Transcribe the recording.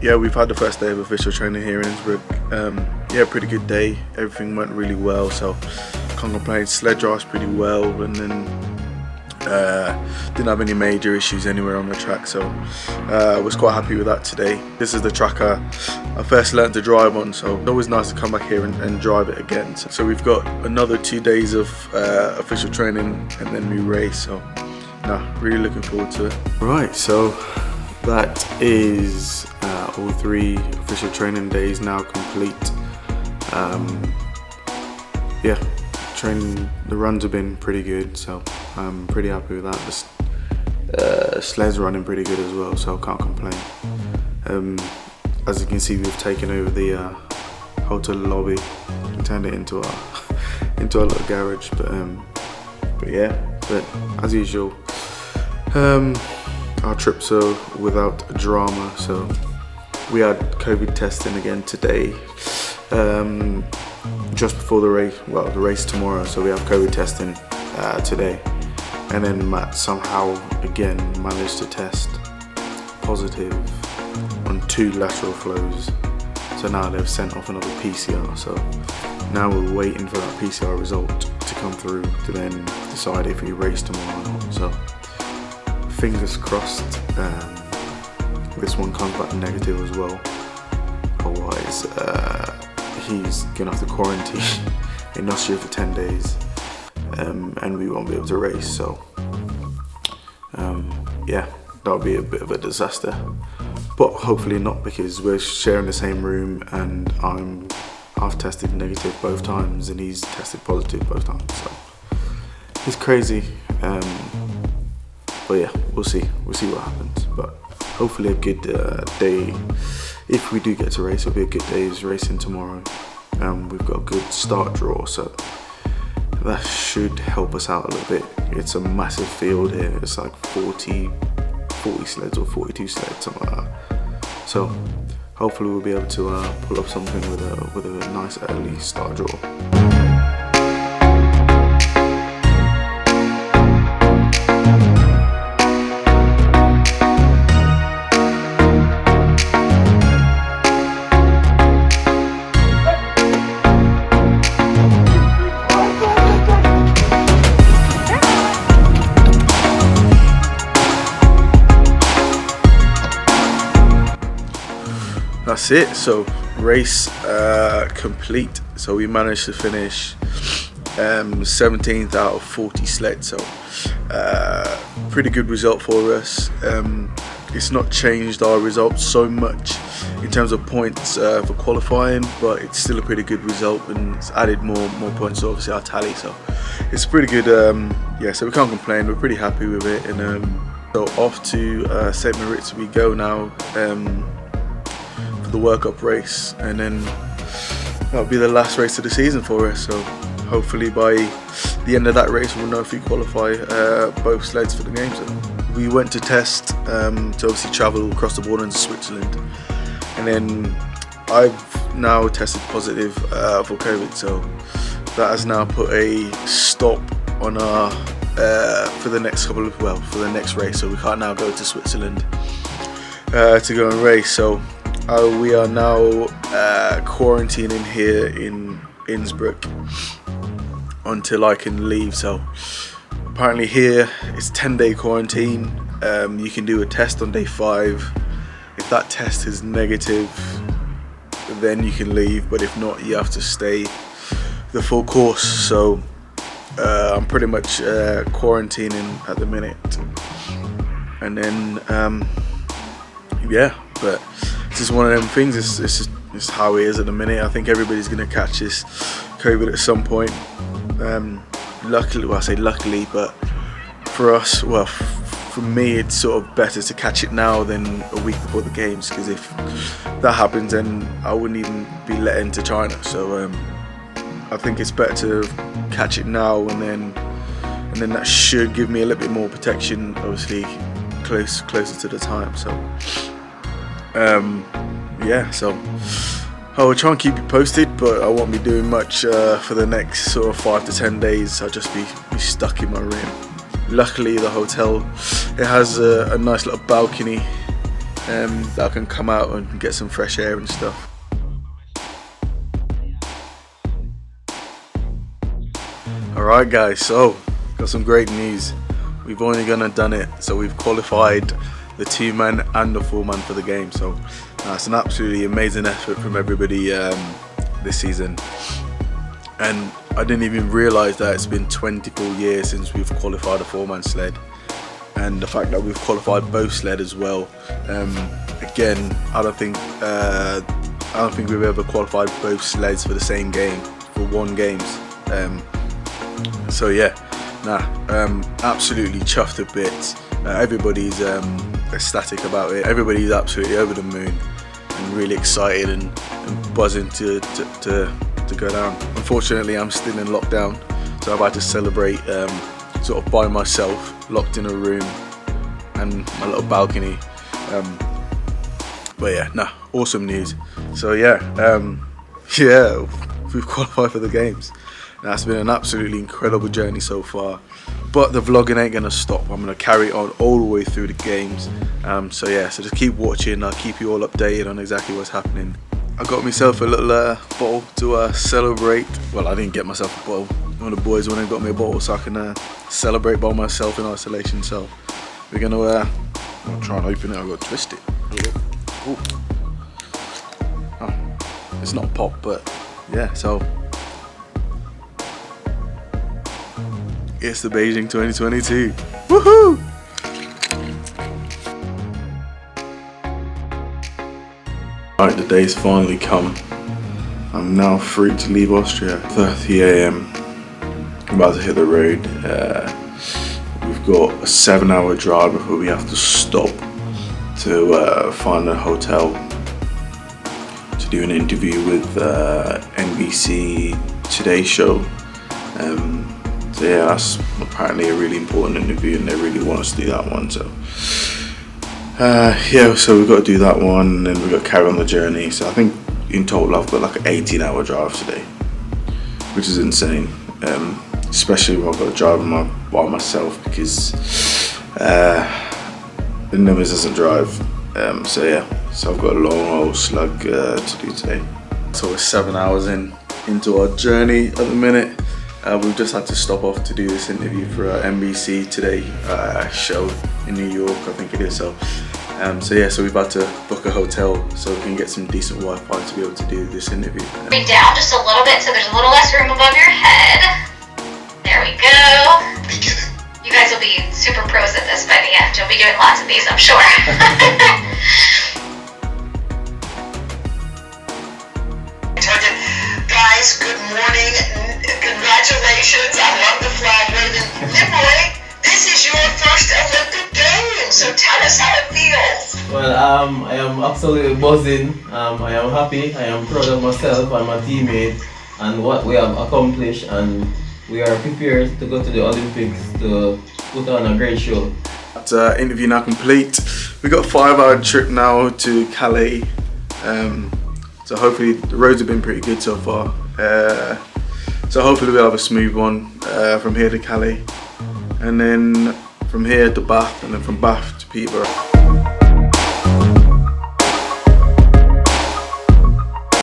yeah, we've had the first day of official training here in Innsbruck. Yeah, pretty good day. Everything went really well, so can't complain. Sled drives pretty well, and then didn't have any major issues anywhere on the track, so I was quite happy with that today. This is the track I first learned to drive on, so it's always nice to come back here and drive it again. So we've got another 2 days of official training, and then we race, so really looking forward to it. Right, so that is all 3 official training days now complete. Yeah, the runs have been pretty good, so I'm pretty happy with that. The sled's running pretty good as well, so I can't complain. As you can see, we've taken over the hotel lobby and turned it into our little garage. But yeah, but as usual, our trips are without drama. So we had COVID testing again today, just before the race. Well, the race tomorrow, so we have COVID testing today. And then Matt somehow again managed to test positive on 2 lateral flows. So now they've sent off another PCR. So now we're waiting for that PCR result to come through to then decide if we race tomorrow or not. So fingers crossed this one comes back negative as well. Otherwise he's gonna have to quarantine in Austria for 10 days. And we won't be able to race, so yeah, that'll be a bit of a disaster, but hopefully not, because we're sharing the same room and I've tested negative both times and he's tested positive both times, so it's crazy. But yeah, we'll see what happens, but hopefully a good day. If we do get to race, it'll be a good day's racing tomorrow. We've got a good start draw, so that should help us out a little bit. It's a massive field here. It's like 40 sleds or 42 sleds, something like that. So hopefully we'll be able to pull up something with a nice early start draw. That's it, so race complete. So we managed to finish 17th out of 40 sleds, so pretty good result for us. It's not changed our results so much in terms of points for qualifying, but it's still a pretty good result, and it's added more points to obviously our tally, so it's pretty good. Yeah, so we can't complain, we're pretty happy with it. And so off to St. Moritz we go now, the World Cup race, and then that'll be the last race of the season for us. So hopefully by the end of that race we'll know if we qualify both sleds for the games. So we went to test to obviously travel across the border into Switzerland, and then I've now tested positive for COVID, so that has now put a stop on our for the next race. So we can't now go to Switzerland to go and race. So we are now quarantining here in Innsbruck until I can leave. So apparently here it's 10-day quarantine. You can do a test on day 5. If that test is negative, then you can leave, but if not, you have to stay the full course. So I'm pretty much quarantining at the minute, and then yeah, but it's just one of them things. It's how it is at the minute. I think everybody's going to catch this COVID at some point. Luckily, well, I say luckily, but for us, well, for me, it's sort of better to catch it now than a week before the games, because if that happens, then I wouldn't even be let into China. So I think it's better to catch it now, and then that should give me a little bit more protection, obviously closer to the time. So yeah, so I will try and keep you posted, but I won't be doing much for the next sort of 5 to 10 days. I'll just be stuck in my room. Luckily the hotel, it has a nice little balcony that I can come out and get some fresh air and stuff. Alright guys, so got some great news. We've only done it, so we've qualified the 2-man and the 4-man for the game. So it's an absolutely amazing effort from everybody this season. And I didn't even realise that it's been 24 years since we've qualified a 4-man sled. And the fact that we've qualified both sled as well. Again, I don't think we've ever qualified both sleds for the same game, for one games. So yeah, absolutely chuffed a bit. Everybody's ecstatic about it. Everybody's absolutely over the moon and really excited and buzzing to go down. Unfortunately, I'm still in lockdown, so I've had to celebrate sort of by myself, locked in a room and my little balcony. But yeah, awesome news. So yeah, we've qualified for the games. Now, it's been an absolutely incredible journey so far, but the vlogging ain't gonna stop. I'm gonna carry on all the way through the games. So just keep watching. I'll keep you all updated on exactly what's happening. I got myself a little bottle to celebrate. Well, I didn't get myself a bottle. One of the boys went and got me a bottle so I can celebrate by myself in isolation. So we're gonna I'll try and open it. I've got to twist it. Ooh. Oh, it's not pop, but yeah. So it's the Beijing 2022. Woohoo! Right, the day's finally come. I'm now free to leave Austria. 30 AM. I'm about to hit the road. We've got a 7-hour drive before we have to stop to find a hotel to do an interview with NBC Today Show. So yeah, that's apparently a really important interview and they really want us to do that one. So so we've got to do that one and then we've got to carry on the journey. So I think in total I've got like an 18-hour drive today, which is insane. Especially when I've got to drive by myself because the Nimbus doesn't drive. So I've got a long old slug to do today. So we're 7 hours into our journey at the minute. We've just had to stop off to do this interview for our NBC Today show in New York, I think it is. So we've had to book a hotel so we can get some decent Wi-Fi to be able to do this interview. Bring down just a little bit so there's a little less room above your head. There we go. Beginning. You guys will be super pros at this by the end. You'll be doing lots of these, I'm sure. Guys, good morning. Congratulations. I love the flag waving. Leroy, this is your first Olympic Games, so tell us how it feels. Well, I am absolutely buzzing. I am happy. I am proud of myself and my teammates and what we have accomplished, and we are prepared to go to the Olympics to put on a great show. That interview now complete. We got a 5-hour trip now to Calais. So hopefully the roads have been pretty good so far. So hopefully we'll have a smooth one from here to Calais, and then from here to Bath, and then from Bath to Peterborough.